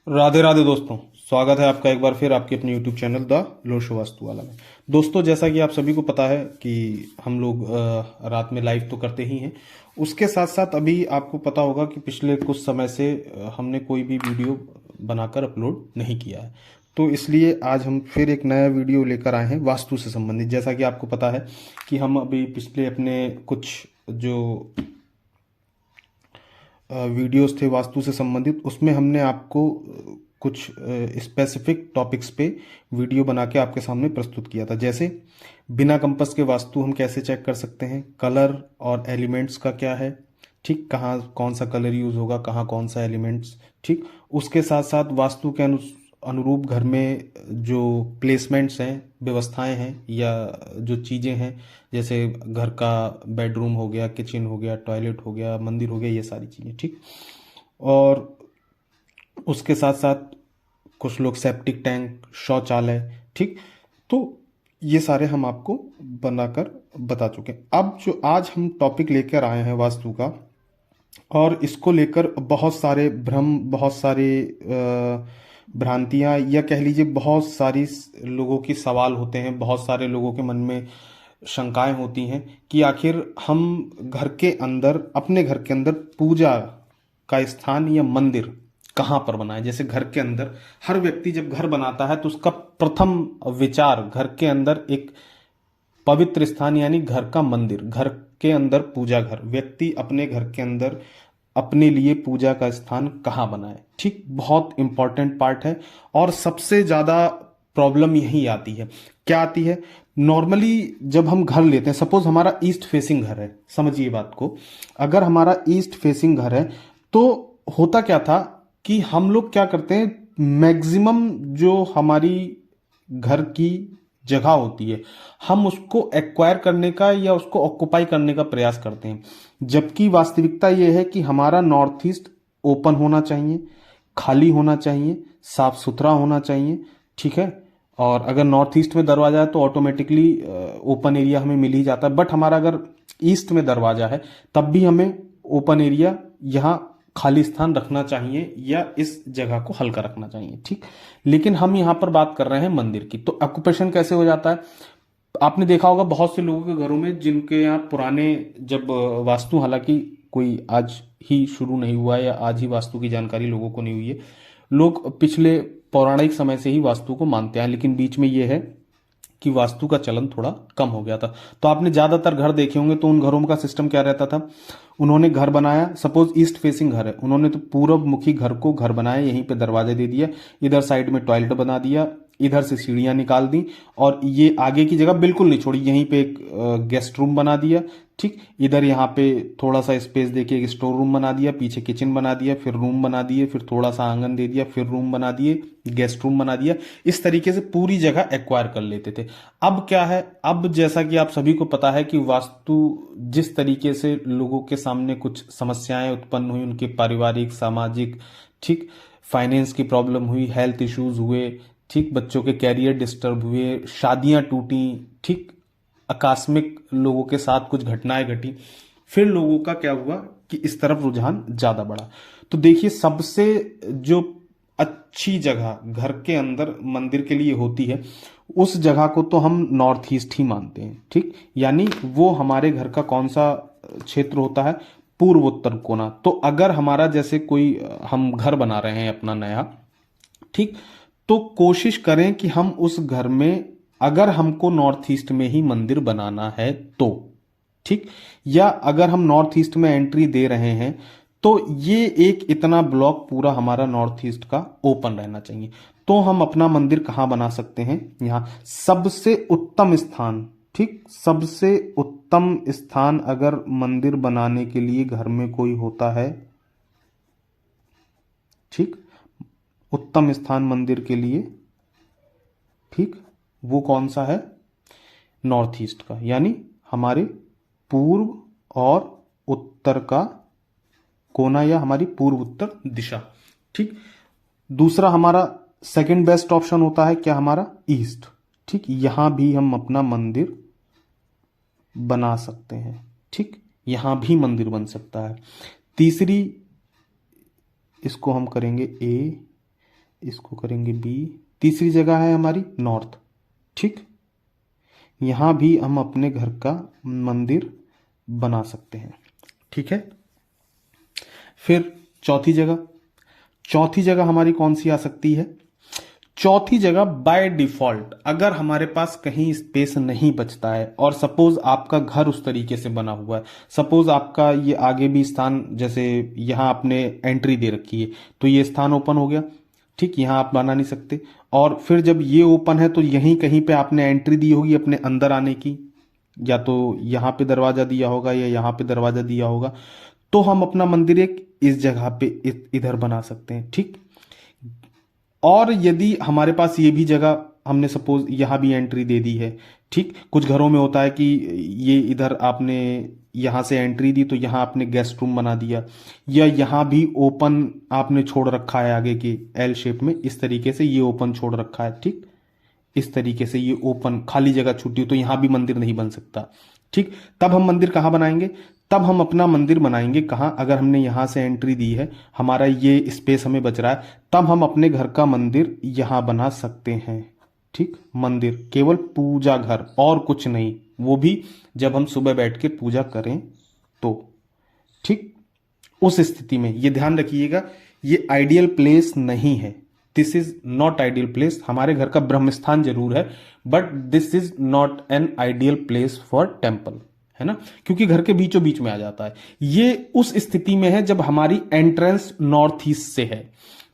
राधे राधे दोस्तों। स्वागत है आपका एक बार फिर आपके अपने YouTube channel the Lo Shu vastu वाला में। दोस्तों, जैसा कि आप सभी को पता है कि हम लोग रात में लाइव तो करते ही हैं। उसके साथ साथ अभी आपको पता होगा कि पिछले कुछ समय से हमने कोई भी वीडियो बनाकर अपलोड नहीं किया है। तो इसलिए आज हम फिर एक नया वीडियो लेकर आए हैं वास्तु से संबंधित। जैसा कि आपको पता है कि हम अभी पिछले अपने कुछ जो वीडियोस थे वास्तु से संबंधित, उसमें हमने आपको कुछ स्पेसिफिक टॉपिक्स पे वीडियो बना के आपके सामने प्रस्तुत किया था। जैसे बिना कंपास के वास्तु हम कैसे चेक कर सकते हैं, कलर और एलिमेंट्स का क्या है, ठीक, कहाँ कौन सा कलर यूज होगा, कहाँ कौन सा एलिमेंट्स, ठीक। उसके साथ साथ वास्तु के अनुरूप घर में जो प्लेसमेंट्स हैं, व्यवस्थाएं हैं या जो चीज़ें हैं, जैसे घर का बेडरूम हो गया, किचन हो गया, टॉयलेट हो गया, मंदिर हो गया, ये सारी चीज़ें, ठीक। और उसके साथ साथ कुछ लोग सेप्टिक टैंक, शौचालय, ठीक। तो ये सारे हम आपको बनाकर बता चुके हैं। अब जो आज हम टॉपिक लेकर आए हैं वास्तु का, और इसको लेकर बहुत सारे भ्रम, बहुत सारे भ्रांतियां, या कह लीजिए बहुत सारी लोगों की सवाल होते हैं, बहुत सारे लोगों के मन में शंकाएं होती हैं कि आखिर हम घर के अंदर, अपने घर के अंदर पूजा का स्थान या मंदिर कहाँ पर बनाए। जैसे घर के अंदर हर व्यक्ति जब घर बनाता है तो उसका प्रथम विचार घर के अंदर एक पवित्र स्थान यानी घर का मंदिर, घर के अंदर पूजा घर, व्यक्ति अपने घर के अंदर अपने लिए पूजा का स्थान कहाँ बनाए, ठीक। बहुत इंपॉर्टेंट पार्ट है और सबसे ज्यादा प्रॉब्लम यही आती है। क्या आती है? नॉर्मली जब हम घर लेते हैं, सपोज हमारा ईस्ट फेसिंग घर है, समझिए बात को, अगर हमारा ईस्ट फेसिंग घर है तो होता क्या था कि हम लोग क्या करते हैं, मैक्सिमम जो हमारी घर की जगह होती है हम उसको एक्वायर करने का या उसको ऑक्युपाई करने का प्रयास करते हैं। जबकि वास्तविकता यह है कि हमारा नॉर्थ ईस्ट ओपन होना चाहिए, खाली होना चाहिए, साफ सुथरा होना चाहिए, ठीक है। और अगर नॉर्थ ईस्ट में दरवाजा है तो ऑटोमेटिकली ओपन एरिया हमें मिल ही जाता है। बट हमारा अगर ईस्ट में दरवाजा है तब भी हमें ओपन एरिया, यहाँ खाली स्थान रखना चाहिए या इस जगह को हल्का रखना चाहिए, ठीक। लेकिन हम यहां पर बात कर रहे हैं मंदिर की, तो ऑक्यूपेशन कैसे हो जाता है? आपने देखा होगा बहुत से लोगों के घरों में जिनके यहाँ पुराने, जब वास्तु, हालांकि कोई आज ही शुरू नहीं हुआ है या आज ही वास्तु की जानकारी लोगों को नहीं हुई है, लोग पिछले पौराणिक समय से ही वास्तु को मानते हैं, लेकिन बीच में यह है कि वास्तु का चलन थोड़ा कम हो गया था। तो आपने ज्यादातर घर देखे होंगे तो उन घरों का सिस्टम क्या रहता था, उन्होंने घर बनाया, सपोज ईस्ट फेसिंग घर है, उन्होंने तो पूर्व मुखी घर को घर बनाया, यहीं पे दरवाजे दे दिया, इधर साइड में टॉयलेट बना दिया, इधर से सीढ़ियां निकाल दी और ये आगे की जगह बिल्कुल नहीं छोड़ी, यहीं पे एक गेस्ट रूम बना दिया, ठीक। इधर यहाँ पे थोड़ा सा स्पेस देके एक स्टोर रूम बना दिया, पीछे किचन बना दिया, फिर रूम बना दिए, फिर थोड़ा सा आंगन दे दिया, फिर रूम बना दिए, गेस्ट रूम बना दिया। इस तरीके से पूरी जगह एक्वायर कर लेते थे। अब क्या है, अब जैसा कि आप सभी को पता है कि वास्तु जिस तरीके से लोगों के सामने कुछ समस्याएं उत्पन्न हुई, उनके पारिवारिक, सामाजिक, ठीक, फाइनेंस की प्रॉब्लम हुई, हेल्थ इश्यूज हुए, ठीक, बच्चों के कैरियर डिस्टर्ब हुए, शादियां टूटी, ठीक, आकस्मिक लोगों के साथ कुछ घटनाएं घटी, फिर लोगों का क्या हुआ कि इस तरफ रुझान ज्यादा बढ़ा। तो देखिए, सबसे जो अच्छी जगह घर के अंदर मंदिर के लिए होती है उस जगह को तो हम नॉर्थ ईस्ट ही मानते हैं, ठीक। यानी वो हमारे घर का कौन सा क्षेत्र होता है, पूर्व उत्तर कोना। तो अगर हमारा जैसे कोई हम घर बना रहे हैं अपना नया, ठीक, तो कोशिश करें कि हम उस घर में, अगर हमको नॉर्थ ईस्ट में ही मंदिर बनाना है तो, ठीक, या अगर हम नॉर्थ ईस्ट में एंट्री दे रहे हैं तो ये एक इतना ब्लॉक पूरा हमारा नॉर्थ ईस्ट का ओपन रहना चाहिए। तो हम अपना मंदिर कहां बना सकते हैं? यहां सबसे उत्तम स्थान, ठीक, सबसे उत्तम स्थान अगर मंदिर बनाने के लिए घर में कोई होता है, ठीक, उत्तम स्थान मंदिर के लिए, ठीक, वो कौन सा है? नॉर्थ ईस्ट का, यानी हमारे पूर्व और उत्तर का कोना या हमारी पूर्व उत्तर दिशा, ठीक। दूसरा हमारा सेकंड बेस्ट ऑप्शन होता है क्या? हमारा ईस्ट, ठीक, यहां भी हम अपना मंदिर बना सकते हैं, ठीक, यहां भी मंदिर बन सकता है। तीसरी, इसको हम करेंगे ए, इसको करेंगे बी। तीसरी जगह है हमारी नॉर्थ। ठीक, यहां भी हम अपने घर का मंदिर बना सकते हैं। ठीक है, फिर चौथी जगह हमारी कौन सी आ सकती है? चौथी जगह बाय डिफॉल्ट अगर हमारे पास कहीं स्पेस नहीं बचता है और सपोज आपका घर उस तरीके से बना हुआ है, सपोज आपका ये आगे भी स्थान, जैसे यहां आपने एंट्री दे रखी है तो ये स्थान ओपन हो गया। ठीक, यहां आप बना नहीं सकते। और फिर जब ये ओपन है तो यहीं कहीं पे आपने एंट्री दी होगी अपने अंदर आने की, या तो यहां पे दरवाजा दिया होगा या यहां पे दरवाजा दिया होगा, तो हम अपना मंदिर एक इस जगह पे इधर बना सकते हैं। ठीक, और यदि हमारे पास ये भी जगह, हमने सपोज यहां भी एंट्री दे दी है। ठीक, कुछ घरों में होता है कि ये इधर आपने यहां से एंट्री दी तो यहां आपने गेस्ट रूम बना दिया, या यहां भी ओपन आपने छोड़ रखा है आगे के एल शेप में, इस तरीके से ये ओपन छोड़ रखा है। ठीक, इस तरीके से ये ओपन खाली जगह छूटी हो तो यहां भी मंदिर नहीं बन सकता। ठीक, तब हम मंदिर कहां बनाएंगे? तब हम अपना मंदिर बनाएंगे कहां? अगर हमने यहां से एंट्री दी है, हमारा ये स्पेस हमें बच रहा है, तब हम अपने घर का मंदिर यहां बना सकते हैं। ठीक, मंदिर केवल पूजा घर और कुछ नहीं, वो भी जब हम सुबह बैठ के पूजा करें तो। ठीक, उस स्थिति में ये ध्यान रखिएगा, ये आइडियल प्लेस नहीं है। This is not ideal place. हमारे घर का ब्रह्मस्थान जरूर है, but this is not an ideal place for temple, है ना, क्योंकि घर के बीचों बीच में आ जाता है। ये उस स्थिति में है जब हमारी एंट्रेंस नॉर्थ ईस्ट से है।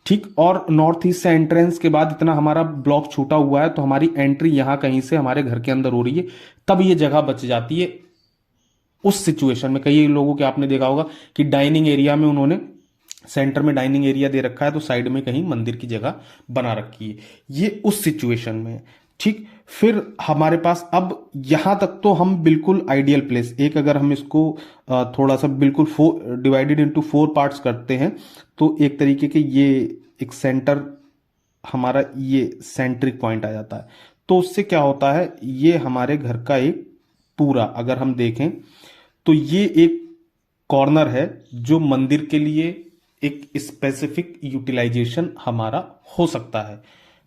ठीक, और नॉर्थ ईस्ट से एंट्रेंस के बाद इतना हमारा ब्लॉक छूटा हुआ है तो हमारी एंट्री यहां कहीं से हमारे घर के अंदर हो रही है, तब ये जगह बच जाती है। उस सिचुएशन में कई लोगों के आपने देखा होगा कि डाइनिंग एरिया में उन्होंने सेंटर में डाइनिंग एरिया दे रखा है तो साइड में कहीं मंदिर की जगह बना रखी है, ये उस सिचुएशन में। ठीक, फिर हमारे पास अब यहां तक तो हम बिल्कुल आइडियल प्लेस, एक अगर हम इसको थोड़ा सा बिल्कुल डिवाइडेड इनटू 4 पार्ट्स करते हैं तो एक तरीके के ये एक सेंटर, हमारा ये सेंट्रिक पॉइंट आ जाता है। तो उससे क्या होता है, ये हमारे घर का एक पूरा अगर हम देखें तो ये एक कॉर्नर है जो मंदिर के लिए एक स्पेसिफिक यूटिलाइजेशन हमारा हो सकता है।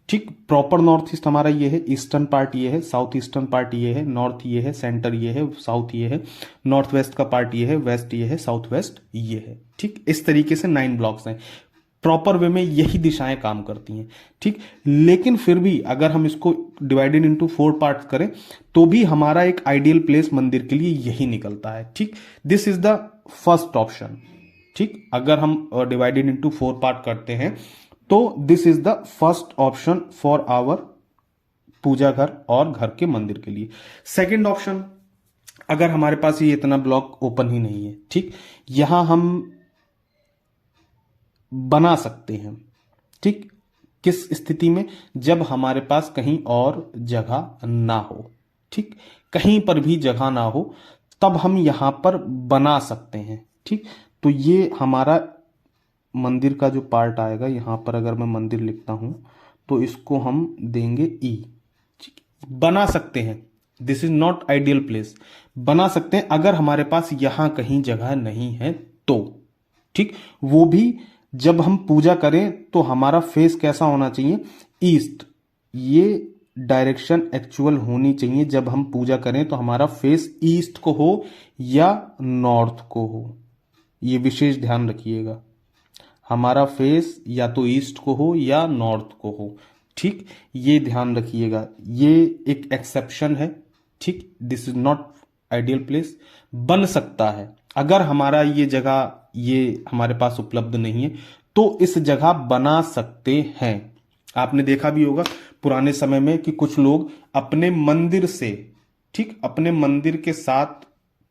ठीक, प्रॉपर नॉर्थ ईस्ट हमारा ये है, ईस्टर्न पार्ट ये है, साउथ ईस्टर्न पार्ट ये है, नॉर्थ ये है, सेंटर ये है, साउथ ये है, नॉर्थ वेस्ट का पार्ट ये है, वेस्ट ये है, साउथ वेस्ट ये है। ठीक, इस तरीके से 9 ब्लॉक्स हैं। प्रॉपर वे में यही दिशाएं काम करती हैं। ठीक, लेकिन फिर भी अगर हम इसको डिवाइडेड इनटू 4 पार्ट्स करें तो भी हमारा एक आइडियल प्लेस मंदिर के लिए यही निकलता है। ठीक, this is the first option. ठीक, अगर हम डिवाइडेड इनटू 4 पार्ट करते हैं तो this is the first option for our puja ghar और घर के मंदिर के लिए। सेकंड ऑप्शन, अगर हमारे पास ये इतना ब्लॉक ओपन ही नहीं है, ठीक, यहां हम बना सकते हैं। ठीक, किस स्थिति में? जब हमारे पास कहीं और जगह ना हो। ठीक, कहीं पर भी जगह ना हो तब हम यहां पर बना सकते हैं। ठीक, तो ये हमारा मंदिर का जो पार्ट आएगा, यहां पर अगर मैं मंदिर लिखता हूं तो इसको हम देंगे ई। बना सकते हैं, this is not ideal place, बना सकते हैं अगर हमारे पास यहां कहीं जगह नहीं है तो। ठीक, वो भी जब हम पूजा करें तो हमारा फेस कैसा होना चाहिए? ईस्ट। ये डायरेक्शन एक्चुअल होनी चाहिए जब हम पूजा करें तो हमारा फेस ईस्ट को हो या नॉर्थ को हो, ये विशेष ध्यान रखिएगा। हमारा फेस या तो ईस्ट को हो या नॉर्थ को हो। ठीक, ये ध्यान रखिएगा, ये एक एक्सेप्शन है। ठीक, this is not ideal place. बन सकता है अगर हमारा ये जगह ये हमारे पास उपलब्ध नहीं है तो इस जगह बना सकते हैं। आपने देखा भी होगा पुराने समय में कि कुछ लोग अपने मंदिर से, ठीक, अपने मंदिर के साथ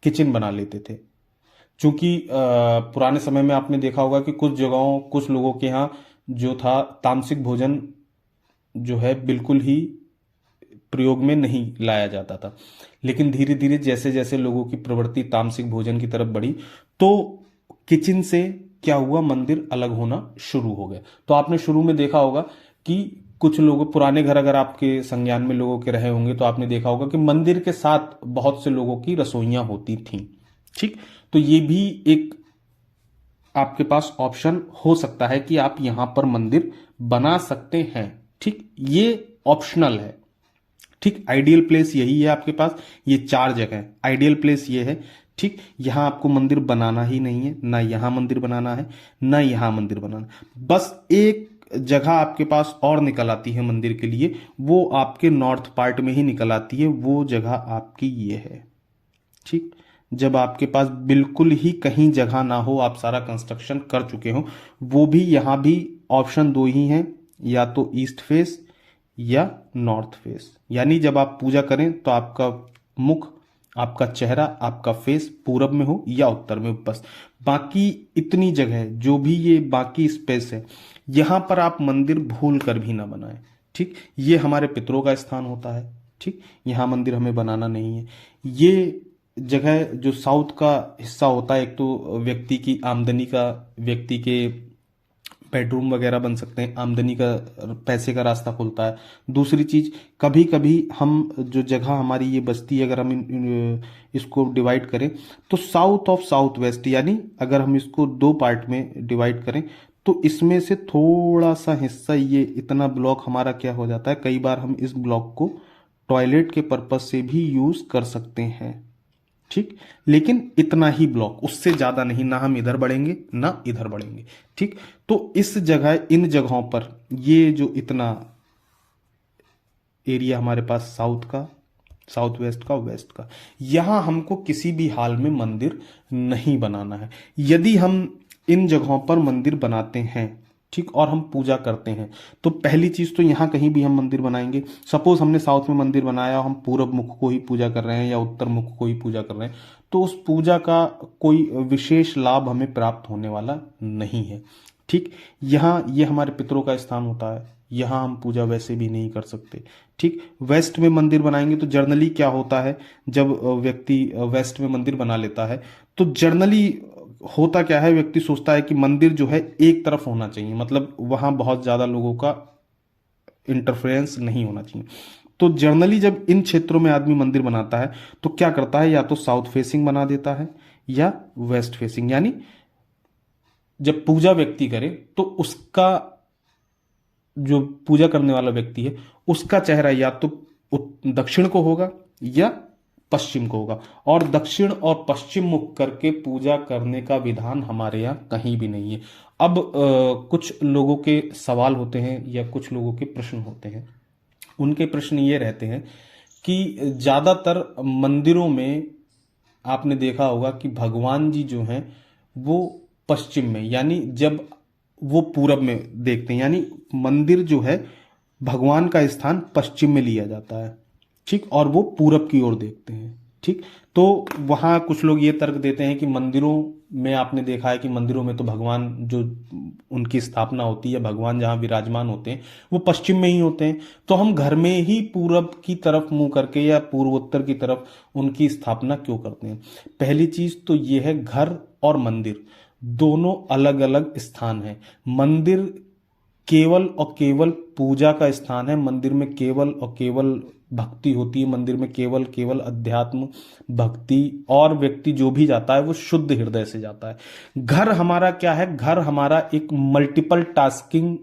किचन बना लेते थे। क्योंकि पुराने समय में आपने देखा होगा कि कुछ जगहों, कुछ लोगों के यहाँ जो था तामसिक भोजन जो है बिल्कुल ही प्रयोग में नहीं लाया जाता था। लेकिन धीरे धीरे जैसे जैसे लोगों की प्रवृत्ति तामसिक भोजन की तरफ बढ़ी तो किचन से क्या हुआ, मंदिर अलग होना शुरू हो गया। तो आपने शुरू में देखा होगा कि कुछ लोग, पुराने घर अगर आपके संज्ञान में लोगों के रहे होंगे तो आपने देखा होगा कि मंदिर के साथ बहुत से लोगों की रसोइयां होती थीं। ठीक, तो ये भी एक आपके पास ऑप्शन हो सकता है कि आप यहां पर मंदिर बना सकते हैं। ठीक, ये ऑप्शनल है। ठीक, आइडियल प्लेस यही है आपके पास, ये 4 जगह है। आइडियल प्लेस ये है। ठीक, यहां आपको मंदिर बनाना ही नहीं है, ना यहां मंदिर बनाना है, ना यहां मंदिर बनाना। बस एक जगह आपके पास और निकल आती है मंदिर के लिए, वो आपके नॉर्थ पार्ट में ही निकल आती है, वो जगह आपकी ये है। ठीक, जब आपके पास बिल्कुल ही कहीं जगह ना हो, आप सारा कंस्ट्रक्शन कर चुके हो, वो भी यहां भी ऑप्शन 2 ही हैं, या तो ईस्ट फेस या नॉर्थ फेस। यानी जब आप पूजा करें तो आपका मुख, आपका चेहरा, आपका फेस पूरब में हो या उत्तर में, बस। बाकी इतनी जगह जो भी ये बाकी स्पेस है, यहां पर आप मंदिर भूल कर भी ना बनाएं। ठीक, ये हमारे पितरों का स्थान होता है। ठीक, यहां मंदिर हमें बनाना नहीं है। ये जगह जो साउथ का हिस्सा होता है, एक तो व्यक्ति की आमदनी का, व्यक्ति के बेडरूम वगैरह बन सकते हैं, आमदनी का, पैसे का रास्ता खुलता है। दूसरी चीज, कभी कभी हम जो जगह हमारी ये बस्ती है, अगर हम इसको डिवाइड करें तो साउथ ऑफ साउथ वेस्ट, यानी अगर हम इसको 2 पार्ट में डिवाइड करें तो इसमें से थोड़ा सा हिस्सा, ये इतना ब्लॉक हमारा क्या हो जाता है, कई बार हम इस ब्लॉक को टॉयलेट के पर्पज से भी यूज कर सकते हैं। ठीक, लेकिन इतना ही ब्लॉक, उससे ज्यादा नहीं, ना हम इधर बढ़ेंगे ना इधर बढ़ेंगे। ठीक, तो इस जगह, इन जगहों पर ये जो इतना एरिया हमारे पास साउथ का, साउथ वेस्ट का, वेस्ट का, यहां हमको किसी भी हाल में मंदिर नहीं बनाना है। यदि हम इन जगहों पर मंदिर बनाते हैं, ठीक, और हम पूजा करते हैं, तो पहली चीज तो यहां कहीं भी हम मंदिर बनाएंगे, सपोज हमने साउथ में मंदिर बनाया, हम पूरब मुख को ही पूजा कर रहे हैं या उत्तर मुख को ही पूजा कर रहे हैं, तो उस पूजा का कोई विशेष लाभ हमें प्राप्त होने वाला नहीं है। ठीक, यहाँ ये हमारे पितरों का स्थान होता है, यहाँ हम पूजा वैसे भी नहीं कर सकते। ठीक, वेस्ट में मंदिर बनाएंगे तो जर्नली क्या होता है, जब व्यक्ति वेस्ट में मंदिर बना लेता है तो जर्नली होता क्या है, व्यक्ति सोचता है कि मंदिर जो है एक तरफ होना चाहिए, मतलब वहां बहुत ज्यादा लोगों का इंटरफेरेंस नहीं होना चाहिए। तो जर्नली जब इन क्षेत्रों में आदमी मंदिर बनाता है तो क्या करता है, या तो साउथ फेसिंग बना देता है या वेस्ट फेसिंग। यानी जब पूजा व्यक्ति करे तो उसका, जो पूजा करने वाला व्यक्ति है, उसका चेहरा या तो दक्षिण को होगा या पश्चिम को होगा, और दक्षिण और पश्चिम मुख करके पूजा करने का विधान हमारे यहाँ कहीं भी नहीं है। अब कुछ लोगों के सवाल होते हैं या कुछ लोगों के प्रश्न होते हैं, उनके प्रश्न ये रहते हैं कि ज्यादातर मंदिरों में आपने देखा होगा कि भगवान जी जो हैं वो पश्चिम में, यानी जब वो पूरब में देखते हैं, यानी मंदिर जो है भगवान का स्थान पश्चिम में लिया जाता है। ठीक, और वो पूरब की ओर देखते हैं। ठीक, तो वहां कुछ लोग ये तर्क देते हैं कि मंदिरों में आपने देखा है कि मंदिरों में तो भगवान जो उनकी स्थापना होती है, भगवान जहां विराजमान होते हैं वो पश्चिम में ही होते हैं, तो हम घर में ही पूरब की तरफ मुंह करके या पूर्वोत्तर की तरफ उनकी स्थापना क्यों करते हैं। पहली चीज तो ये है, घर और मंदिर दोनों अलग अलग स्थान है। मंदिर केवल और केवल पूजा का स्थान है, मंदिर में केवल और केवल भक्ति होती है, मंदिर में केवल केवल अध्यात्म भक्ति, और व्यक्ति जो भी जाता है वो शुद्ध हृदय से जाता है। घर हमारा क्या है, घर हमारा एक मल्टीपल टास्किंग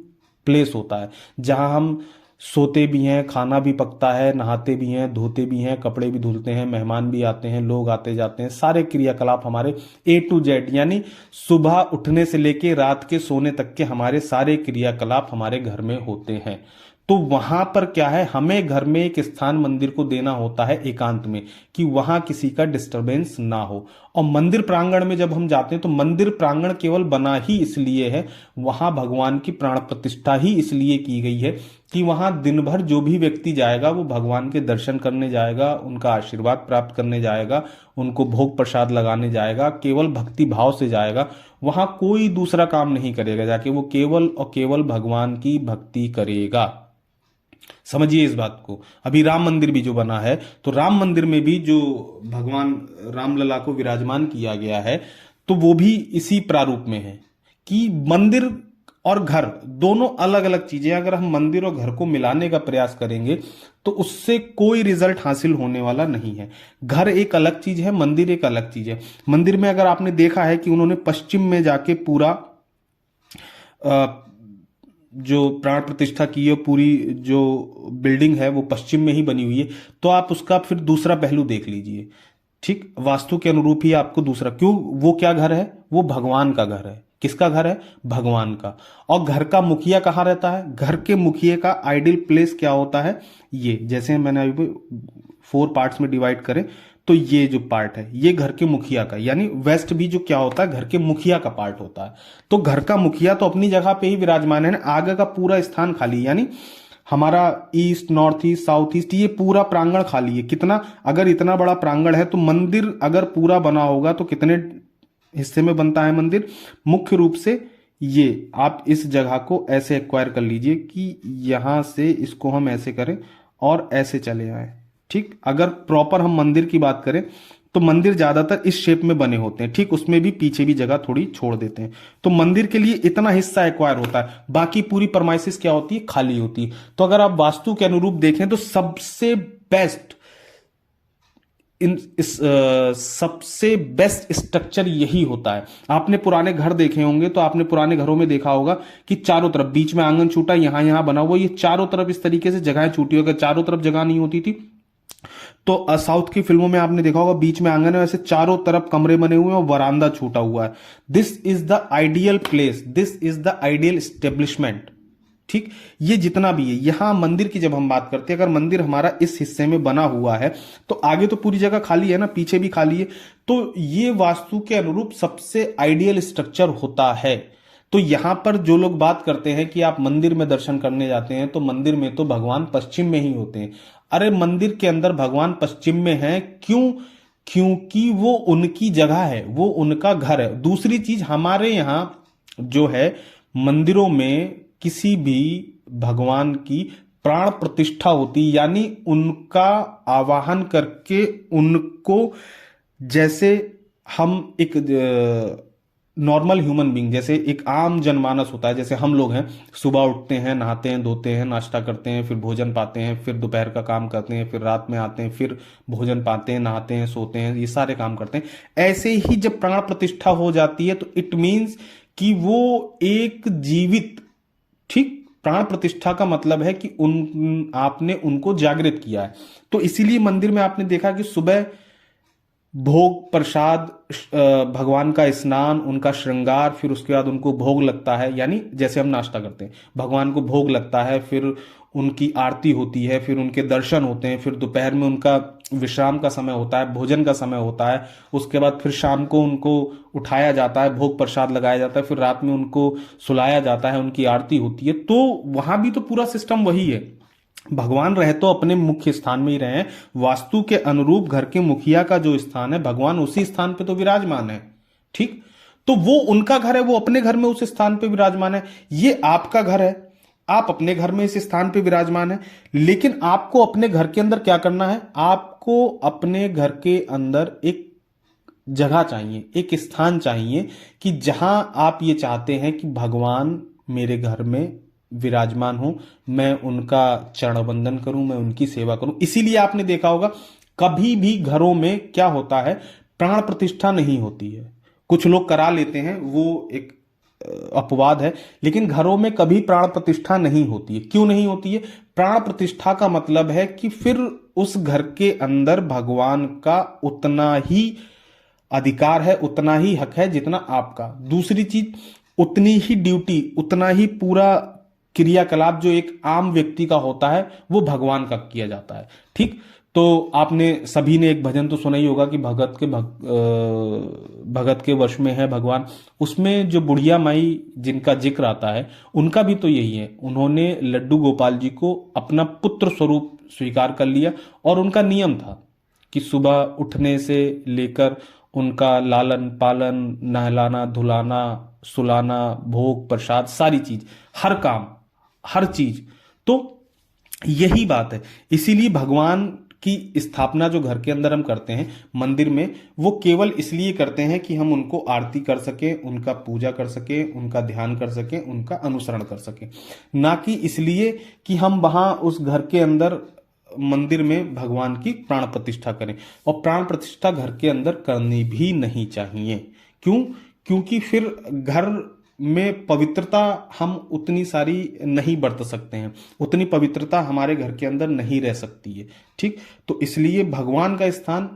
प्लेस होता है, जहां हम सोते भी हैं, खाना भी पकता है, नहाते भी हैं, धोते भी हैं, कपड़े भी धुलते हैं, मेहमान भी आते हैं, लोग आते जाते हैं, सारे क्रियाकलाप हमारे A to Z, यानी सुबह उठने से लेके रात के सोने तक के हमारे सारे क्रियाकलाप हमारे घर में होते हैं। तो वहां पर क्या है, हमें घर में एक स्थान मंदिर को देना होता है एकांत में, कि वहां किसी का डिस्टरबेंस ना हो। और मंदिर प्रांगण में जब हम जाते हैं तो मंदिर प्रांगण केवल बना ही इसलिए है, वहां भगवान की प्राण प्रतिष्ठा ही इसलिए की गई है कि वहां दिन भर जो भी व्यक्ति जाएगा वो भगवान के दर्शन करने जाएगा, उनका आशीर्वाद प्राप्त करने जाएगा, उनको भोग प्रसाद लगाने जाएगा, केवल भक्ति भाव से जाएगा, वहां कोई दूसरा काम नहीं करेगा जाके, वो केवल और केवल भगवान की भक्ति करेगा। समझिए इस बात को। अभी राम मंदिर भी जो बना है, तो राम मंदिर में भी जो भगवान रामलला को विराजमान किया गया है, तो वो भी इसी प्रारूप में है कि मंदिर और घर दोनों अलग अलग चीजें। अगर हम मंदिर और घर को मिलाने का प्रयास करेंगे तो उससे कोई रिजल्ट हासिल होने वाला नहीं है। घर एक अलग चीज है, मंदिर एक अलग चीज है। मंदिर में अगर आपने देखा है कि उन्होंने पश्चिम में जाके पूरा जो प्राण प्रतिष्ठा की है, पूरी जो बिल्डिंग है वो पश्चिम में ही बनी हुई है, तो आप उसका फिर दूसरा पहलू देख लीजिए। ठीक, वास्तु के अनुरूप ही आपको दूसरा, क्यों, वो क्या घर है, वो भगवान का घर है। किसका घर है, भगवान का। और घर का मुखिया कहाँ रहता है, घर के मुखिया का आइडियल प्लेस क्या होता है, ये जैसे मैंने अभी 4 पार्ट्स में डिवाइड करें तो ये जो पार्ट है ये घर के मुखिया का, यानी वेस्ट भी जो क्या होता है घर के मुखिया का पार्ट होता है। तो घर का मुखिया तो अपनी जगह पे ही विराजमान है ना, आगे का पूरा स्थान खाली, यानी हमारा east, north east, south east, ये पूरा प्रांगण खाली है। कितना, अगर इतना बड़ा प्रांगण है तो मंदिर अगर पूरा बना होगा तो कितने हिस्से में बनता है मंदिर, मुख्य रूप से ये आप इस जगह को ऐसे एक्वायर कर लीजिए कि यहां से इसको हम ऐसे करें और ऐसे चले आए। ठीक, अगर प्रॉपर हम मंदिर की बात करें तो मंदिर ज्यादातर इस शेप में बने होते हैं। ठीक, उसमें भी पीछे भी जगह थोड़ी छोड़ देते हैं। तो मंदिर के लिए इतना हिस्सा एक्वायर होता है, बाकी पूरी परमाइसिस क्या होती है, खाली होती है। तो अगर आप वास्तु के अनुरूप देखें तो सबसे बेस्ट सबसे बेस्ट स्ट्रक्चर यही होता है। आपने पुराने घर देखे होंगे तो आपने पुराने घरों में देखा होगा कि चारों तरफ बीच में आंगन छूटा, यहां यहां बना हुआ, ये चारों तरफ इस तरीके से जगहें छूटी। अगर चारों तरफ जगह नहीं होती थी तो साउथ की फिल्मों में आपने देखा होगा बीच में आंगन है, वैसे चारों तरफ कमरे बने हुए हैं और वरांदा छूटा हुआ है। This is the ideal place, this is the ideal establishment. ठीक, ये जितना भी है, यहां मंदिर की जब हम बात करते हैं, अगर मंदिर हमारा इस हिस्से में बना हुआ है तो आगे तो पूरी जगह खाली है ना, पीछे भी खाली है, तो ये वास्तु के अनुरूप सबसे आइडियल स्ट्रक्चर होता है। तो यहां पर जो लोग बात करते हैं कि आप मंदिर में दर्शन करने जाते हैं तो मंदिर में तो भगवान पश्चिम में ही होते हैं। अरे मंदिर के अंदर भगवान पश्चिम में हैं, क्यों, क्योंकि वो उनकी जगह है, वो उनका घर है। दूसरी चीज, हमारे यहां जो है मंदिरों में किसी भी भगवान की प्राण प्रतिष्ठा होती, यानी उनका आवाहन करके उनको, जैसे हम एक नॉर्मल ह्यूमन बीइंग, जैसे एक आम जनमानस होता है, जैसे हम लोग हैं, सुबह उठते हैं, नहाते हैं, धोते हैं, नाश्ता करते हैं, फिर भोजन पाते हैं, फिर दोपहर का काम करते हैं, फिर रात में आते हैं, फिर भोजन पाते हैं, नहाते हैं, सोते हैं, ये सारे काम करते हैं। ऐसे ही जब प्राण प्रतिष्ठा हो जाती है तो इट मीन्स कि वो एक जीवित, ठीक, प्राण प्रतिष्ठा का मतलब है कि आपने उनको जागृत किया है। तो इसीलिए मंदिर में आपने देखा कि सुबह भोग प्रसाद, भगवान का स्नान, उनका श्रृंगार, फिर उसके बाद उनको भोग लगता है, यानी जैसे हम नाश्ता करते हैं, भगवान को भोग लगता है, फिर उनकी आरती होती है, फिर उनके दर्शन होते हैं, फिर दोपहर में उनका विश्राम का समय होता है, भोजन का समय होता है, उसके बाद फिर शाम को उनको उठाया जाता है, भोग प्रसाद लगाया जाता है, फिर रात में उनको सुलाया जाता है, उनकी आरती होती है। तो वहां भी तो पूरा सिस्टम वही है। भगवान रहे तो अपने मुख्य स्थान में ही रहे, वास्तु के अनुरूप घर के मुखिया का जो स्थान है, भगवान उसी स्थान पे तो विराजमान है। ठीक, तो वो उनका घर है, वो अपने घर में उस स्थान पे विराजमान है। ये आपका घर है, आप अपने घर में इस स्थान पे विराजमान है। लेकिन आपको अपने घर के अंदर क्या करना है, आपको अपने घर के अंदर एक जगह चाहिए, एक स्थान चाहिए कि जहां आप ये चाहते हैं कि भगवान मेरे घर में विराजमान हो, मैं उनका चरण वंदन करूं, मैं उनकी सेवा करूं। इसीलिए आपने देखा होगा कभी भी घरों में क्या होता है, प्राण प्रतिष्ठा नहीं होती है। कुछ लोग करा लेते हैं, वो एक अपवाद है, लेकिन घरों में कभी प्राण प्रतिष्ठा नहीं होती है। क्यों नहीं होती है? प्राण प्रतिष्ठा का मतलब है कि फिर उस घर के अंदर भगवान का उतना ही अधिकार है, उतना ही हक है जितना आपका। दूसरी चीज, उतनी ही ड्यूटी, उतना ही पूरा क्रियाकलाप जो एक आम व्यक्ति का होता है वो भगवान का किया जाता है। ठीक, तो आपने सभी ने एक भजन तो सुना ही होगा कि भगत के वश में है भगवान। उसमें जो बुढ़िया माई जिनका जिक्र आता है उनका भी तो यही है, उन्होंने लड्डू गोपाल जी को अपना पुत्र स्वरूप स्वीकार कर लिया और उनका नियम था कि सुबह उठने से लेकर उनका लालन पालन, नहलाना धुलाना, सुलाना, भोग प्रसाद, सारी चीज, हर काम, हर चीज। तो यही बात है, इसीलिए भगवान की स्थापना जो घर के अंदर हम करते हैं मंदिर में, वो केवल इसलिए करते हैं कि हम उनको आरती कर सकें, उनका पूजा कर सकें, उनका ध्यान कर सकें, उनका अनुसरण कर सकें, ना कि इसलिए कि हम वहां उस घर के अंदर मंदिर में भगवान की प्राण प्रतिष्ठा करें। और प्राण प्रतिष्ठा घर के अंदर करनी भी नहीं चाहिए। क्यों? क्योंकि फिर घर में पवित्रता हम उतनी सारी नहीं बरत सकते हैं, उतनी पवित्रता हमारे घर के अंदर नहीं रह सकती है। ठीक, तो इसलिए भगवान का स्थान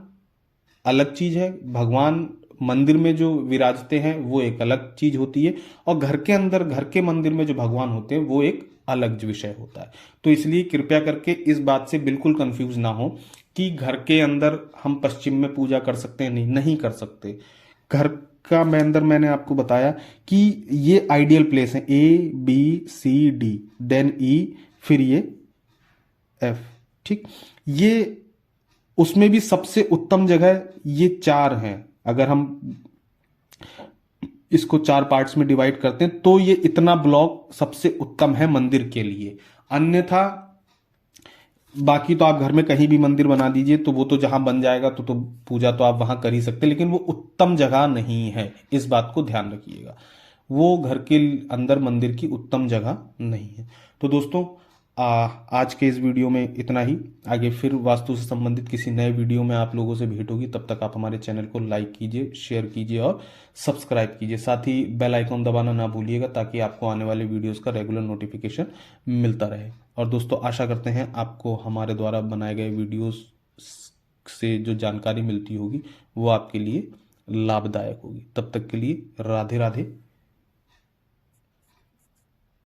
अलग चीज है, भगवान मंदिर में जो विराजते हैं वो एक अलग चीज होती है, और घर के अंदर, घर के मंदिर में जो भगवान होते हैं वो एक अलग विषय होता है। तो इसलिए कृपया करके इस बात से बिल्कुल कंफ्यूज ना हो कि घर के अंदर हम पश्चिम में पूजा कर सकते हैं, नहीं, नहीं कर सकते। घर का मैं अंदर मैंने आपको बताया कि ये आइडियल प्लेस है, A B C D, then E, फिर ये एफ। ठीक, ये उसमें भी सबसे उत्तम जगह ये 4 हैं। अगर हम इसको 4 पार्ट्स में डिवाइड करते हैं तो ये इतना ब्लॉक सबसे उत्तम है मंदिर के लिए। अन्यथा बाकी तो आप घर में कहीं भी मंदिर बना दीजिए, तो वो तो जहां बन जाएगा तो पूजा तो आप वहां कर ही सकते हैं, लेकिन वो उत्तम जगह नहीं है, इस बात को ध्यान रखिएगा। वो घर के अंदर मंदिर की उत्तम जगह नहीं है। तो दोस्तों, आज के इस वीडियो में इतना ही। आगे फिर वास्तु से संबंधित किसी नए वीडियो में आप लोगों से भेंट होगी। तब तक आप हमारे चैनल को लाइक कीजिए, शेयर कीजिए और सब्सक्राइब कीजिए। साथ ही बेल आइकॉन दबाना ना भूलिएगा, ताकि आपको आने वाले वीडियोस का रेगुलर नोटिफिकेशन मिलता रहे। और दोस्तों, आशा करते हैं आपको हमारे द्वारा बनाए गए वीडियोस से जो जानकारी मिलती होगी वो आपके लिए लाभदायक होगी। तब तक के लिए राधे राधे।